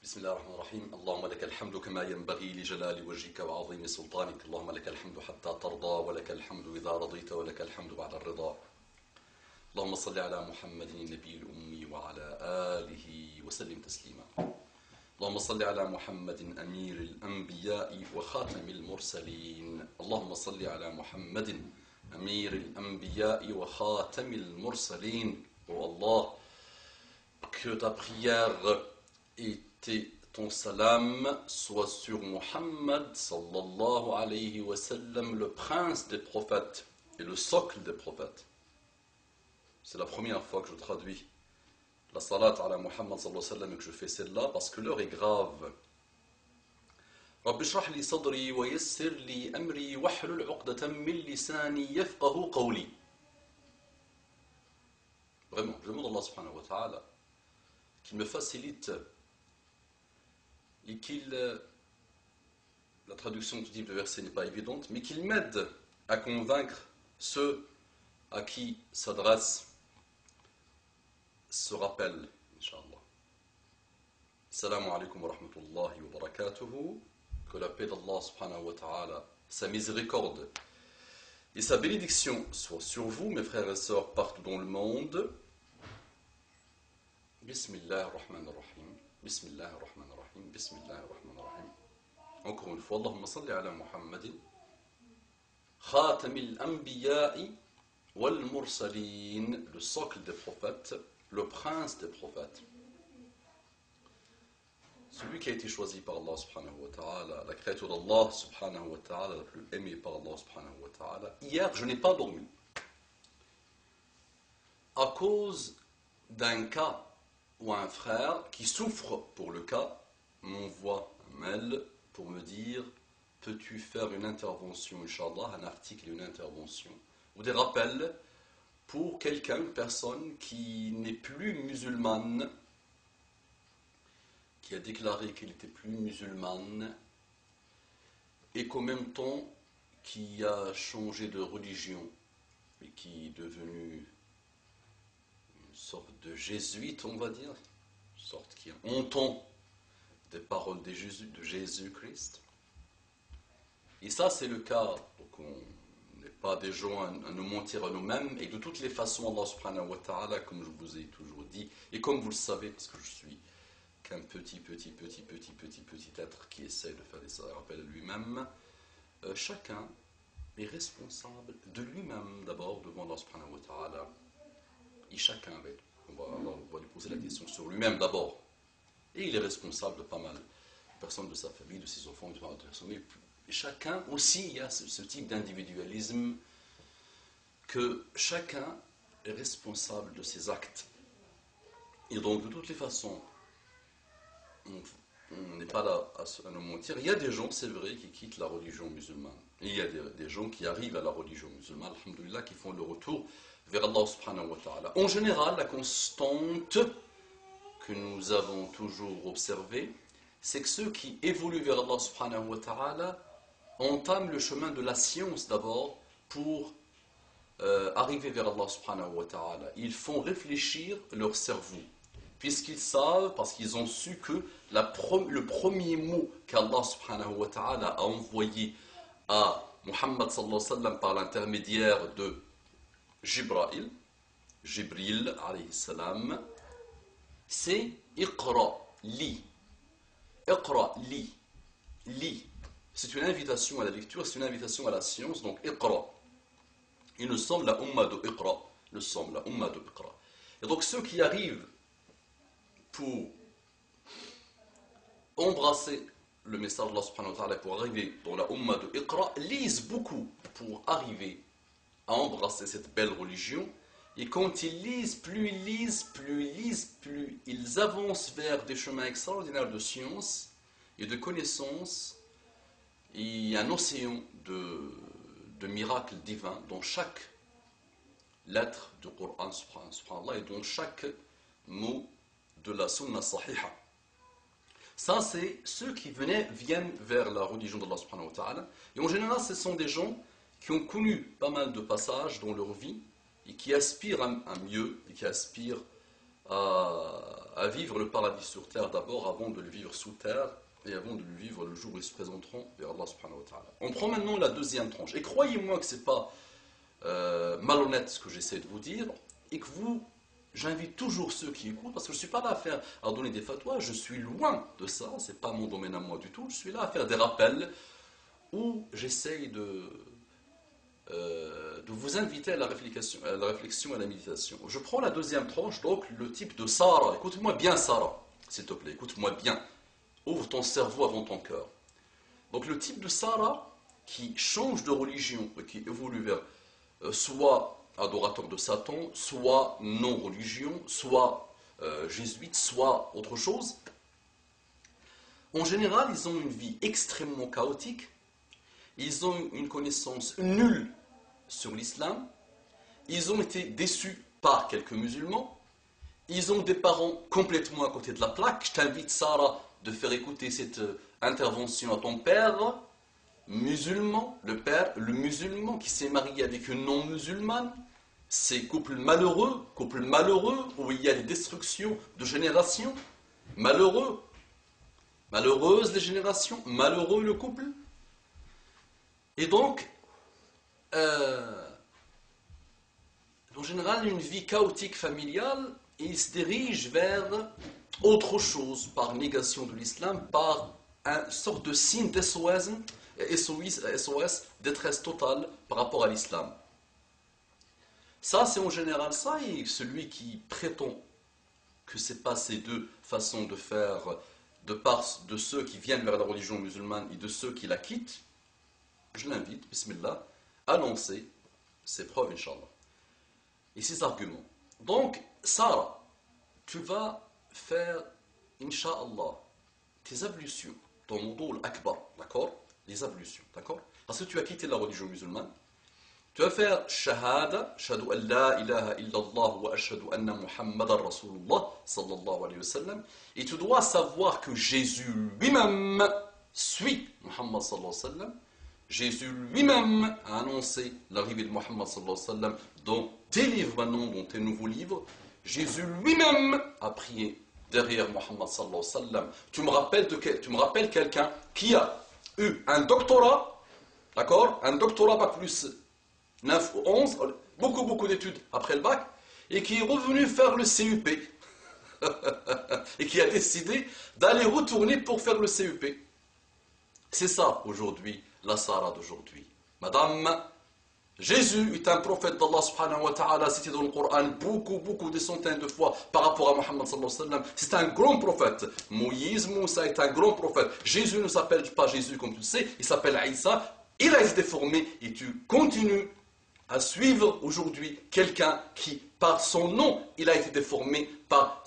بسم الله الرحمن الرحيم. اللهم لك الحمد كما ينبغي لجلال وجهك وعظيم سلطانك. اللهم لك الحمد حتى ترضى ولك الحمد إذا رضيت ولك الحمد بعد الرضا. اللهم صل على محمد النبي الأمي وعلى آله وسلم تسليما. اللهم صل على محمد أمير الأنبياء وخاتم المرسلين. اللهم صل على محمد أمير الأنبياء وخاتم المرسلين. Oh Allah, que ta prière et ton salam soit sur Muhammad sallallahu alayhi wa sallam, le prince des prophètes et le socle des prophètes. C'est la première fois que je traduis la salat ala Muhammad sallallahu alayhi wa sallam et que je fais celle-là parce que l'heure est grave. Rabbi shrah li sadri wa yassir li amri wahlul 'uqdatan min lisani yafqahu qawli. Vraiment, je demande à Allah subhanahu wa ta'ala qu'il me facilite et qu'il, la traduction du type de verset n'est pas évidente, mais qu'il m'aide à convaincre ceux à qui s'adresse ce rappel, Inch'Allah. Assalamu alaikum wa rahmatullahi wa barakatuhu. Que la paix d'Allah subhanahu wa ta'ala, sa miséricorde et sa bénédiction soient sur vous, mes frères et sœurs, partout dans le monde. Bismillah ar-Rahman ar-Rahim. Bismillah ar-Rahman ar-Rahim. Bismillah ar-Rahman ar-Rahim. Encore une fois, Allahumma salli ala Muhammadin Khatamil Anbiya'i wal Mursalin, le socle des prophètes, le prince des prophètes. Celui qui a été choisi par Allah subhanahu wa ta'ala, la créature d'Allah subhanahu wa ta'ala, la plus aimée par Allah subhanahu wa ta'ala. Hier, je n'ai pas dormi à cause d'un cas ou un frère qui souffre pour le cas m'envoie un mail pour me dire: peux-tu faire une intervention, Inch'Allah, un article et une intervention, ou des rappels pour quelqu'un, une personne qui n'est plus musulmane, qui a déclaré qu'elle n'était plus musulmane, et qu'en même temps, qui a changé de religion, et qui est devenu une sorte de jésuite, on va dire, une sorte qui entend des paroles de Jésus-Christ. Et ça, c'est le cas. Donc, on n'est pas des gens à nous mentir à nous-mêmes. Et de toutes les façons, Allah subhanahu wa ta'ala, comme je vous ai toujours dit, et comme vous le savez, parce que je suis qu'un petit être qui essaie de faire des rappels à lui-même, chacun est responsable de lui-même d'abord devant Allah subhanahu wa ta'ala. Et chacun, on va lui poser la question sur lui-même d'abord. Et il est responsable de pas mal de personnes de sa famille, de ses enfants, de pas mal de personnes. Et chacun aussi, il y a ce type d'individualisme que chacun est responsable de ses actes. Et donc, de toutes les façons, on n'est pas là à nous mentir. Il y a des gens, c'est vrai, qui quittent la religion musulmane. Et il y a des gens qui arrivent à la religion musulmane, alhamdoulilah, qui font le retour vers Allah subhanahu wa ta'ala. En général, la constante que nous avons toujours observée, c'est que ceux qui évoluent vers Allah subhanahu wa ta'ala entament le chemin de la science d'abord pour arriver vers Allah subhanahu wa ta'ala. Ils font réfléchir leur cerveau, puisqu'ils savent, parce qu'ils ont su que le premier mot qu'Allah subhanahu wa ta'ala a envoyé à Muhammad sallallahu alayhi wa sallam par l'intermédiaire de Jibril alayhi salam, c'est Iqra, lis. Iqra, lis. Lis. C'est une invitation à la lecture, c'est une invitation à la science, donc Iqra. Et nous sommes la Ummah de Iqra. Nous sommes la Ummah de Iqra. Et donc ceux qui arrivent pour embrasser le message d'Allah subhanahu wa ta'ala, pour arriver dans la Ummah de Iqra, lisent beaucoup pour arriver à embrasser cette belle religion. Et quand ils lisent, plus ils avancent vers des chemins extraordinaires de science et de connaissances, et un océan de miracles divins dans chaque lettre du Coran, subhanallah, et dans chaque mot de la sunna sahiha. Ça, c'est ceux qui viennent vers la religion d'Allah subhanahu wa ta'ala. Et en général, ce sont des gens qui ont connu pas mal de passages dans leur vie et qui aspirent à mieux, et qui aspirent à à vivre le paradis sur terre d'abord, avant de le vivre sous terre, et avant de le vivre le jour où ils se présenteront vers Allah subhanahu wa ta'ala. On prend maintenant la deuxième tranche. Et croyez-moi que ce n'est pas malhonnête ce que j'essaie de vous dire, et que j'invite toujours ceux qui écoutent, parce que je ne suis pas là à donner des fatwas, je suis loin de ça, ce n'est pas mon domaine à moi du tout, je suis là à faire des rappels où j'essaye de vous inviter à la réflexion et à la méditation. Je prends la deuxième tranche, donc le type de Sarah. Écoute-moi bien Sarah, s'il te plaît, écoute-moi bien. Ouvre ton cerveau avant ton cœur. Donc le type de Sarah qui change de religion, qui évolue vers soit adorateur de Satan, soit non-religion, soit jésuite, soit autre chose. En général, ils ont une vie extrêmement chaotique, ils ont une connaissance nulle sur l'islam, ils ont été déçus par quelques musulmans, ils ont des parents complètement à côté de la plaque. Je t'invite, Sarah, de faire écouter cette intervention à ton père musulman, le musulman qui s'est marié avec une non-musulmane. Ces couples malheureux où il y a des destructions de générations, malheureuses les générations, malheureux le couple. Et donc, en général, une vie chaotique familiale, il se dirige vers autre chose, par négation de l'islam, par une sorte de signe d'SOS, détresse totale par rapport à l'islam. Ça, c'est en général ça, et celui qui prétend que ce n'est pas ces deux façons de faire, de part de ceux qui viennent vers la religion musulmane et de ceux qui la quittent, je l'invite, bismillah, à lancer ses preuves, Inch'Allah, et ses arguments. Donc, Sarah, tu vas faire, Inch'Allah, tes ablutions, ton wudu al-akbar, d'accord? Les ablutions, d'accord? Parce que tu as quitté la religion musulmane. Tu vas faire shahada, shahadu an la ilaha illallah wa ashhadu anna muhammadan rasulullah, sallallahu alayhi wa sallam. Et tu dois savoir que Jésus lui-même suit Muhammad sallallahu alayhi wa sallam. Jésus lui-même a annoncé l'arrivée de Muhammad sallallahu alayhi wa sallam dans tes livres maintenant, dans tes nouveaux livres. Jésus lui-même a prié derrière Muhammad sallallahu alayhi wa sallam. Tu me rappelles quelqu'un qui a eu un doctorat, d'accord? Un doctorat bac plus 9 ou 11, beaucoup d'études après le bac, et qui est revenu faire le CUP, et qui a décidé d'aller retourner pour faire le CUP. C'est ça aujourd'hui, la Sarah d'aujourd'hui. Madame, Jésus est un prophète d'Allah subhanahu wa ta'ala, cité dans le Coran beaucoup, des centaines de fois par rapport à Muhammad sallallahu alayhi wa sallam. C'est un grand prophète. Moïse, Moussa est un grand prophète. Jésus ne s'appelle pas Jésus comme tu le sais, il s'appelle Isa. Il a été déformé et tu continues à suivre aujourd'hui quelqu'un qui, par son nom, il a été déformé, par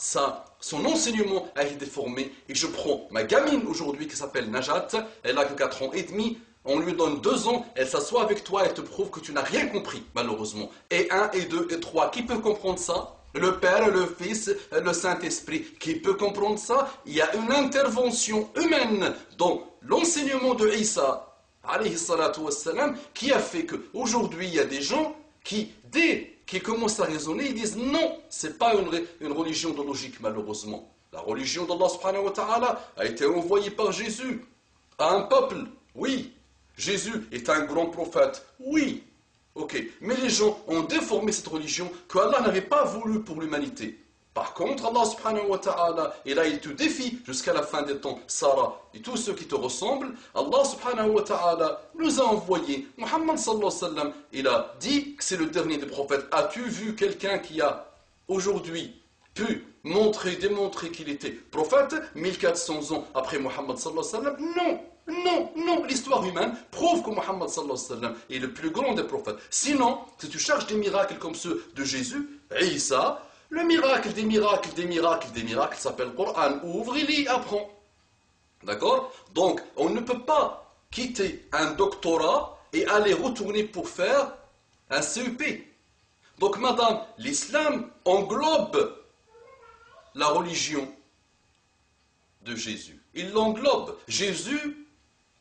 son enseignement a été déformé. Et je prends ma gamine aujourd'hui qui s'appelle Najat, elle a que 4 ans et demi, on lui donne 2 ans, elle s'assoit avec toi, elle te prouve que tu n'as rien compris, malheureusement. Et 1, et 2, et 3, qui peut comprendre ça? Le Père, le Fils, le Saint-Esprit. Qui peut comprendre ça? Il y a une intervention humaine dans l'enseignement de Isa, alayhi salatu wassalam, qui a fait qu'aujourd'hui il y a des gens qui, dès qu'ils commencent à raisonner, ils disent non, ce n'est pas une religion de logique, malheureusement. La religion d'Allah subhanahu wa ta'ala a été envoyée par Jésus à un peuple, oui. Jésus est un grand prophète, oui. Ok, mais les gens ont déformé cette religion que Allah n'avait pas voulu pour l'humanité. Par contre, Allah subhanahu wa ta'ala, et là il te défie jusqu'à la fin des temps, Sarah et tous ceux qui te ressemblent, Allah subhanahu wa ta'ala nous a envoyé, Muhammad sallallahu alayhi wa sallam, il a dit que c'est le dernier des prophètes. As-tu vu quelqu'un qui a aujourd'hui pu démontrer qu'il était prophète 1400 ans après Muhammad sallallahu alayhi wa sallam? Non, l'histoire humaine prouve que Muhammad sallallahu alayhi wa sallam est le plus grand des prophètes. Sinon, si tu cherches des miracles comme ceux de Jésus, Isa, le miracle des miracles s'appelle Coran. Ouvre-les, apprends. D'accord? Donc, on ne peut pas quitter un doctorat et aller retourner pour faire un CEP. Donc, madame, l'islam englobe la religion de Jésus. Il l'englobe. Jésus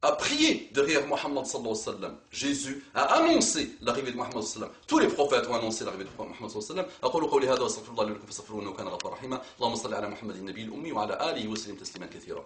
a prié derrière Mohammed sallallahu alayhi wa sallam. Jésus a annoncé l'arrivée de Mohammed sallallahu alayhi wa sallam. Tous les prophètes ont annoncé l'arrivée de Mohammed sallallahu alayhi wa sallam. أقول قولي هذا وأستغفر الله لي ولكم فاستغفروه إنه كان غفورا رحيما. اللهم صل على محمد النبي الأمي وعلى آله وسلم تسليما كثيرا.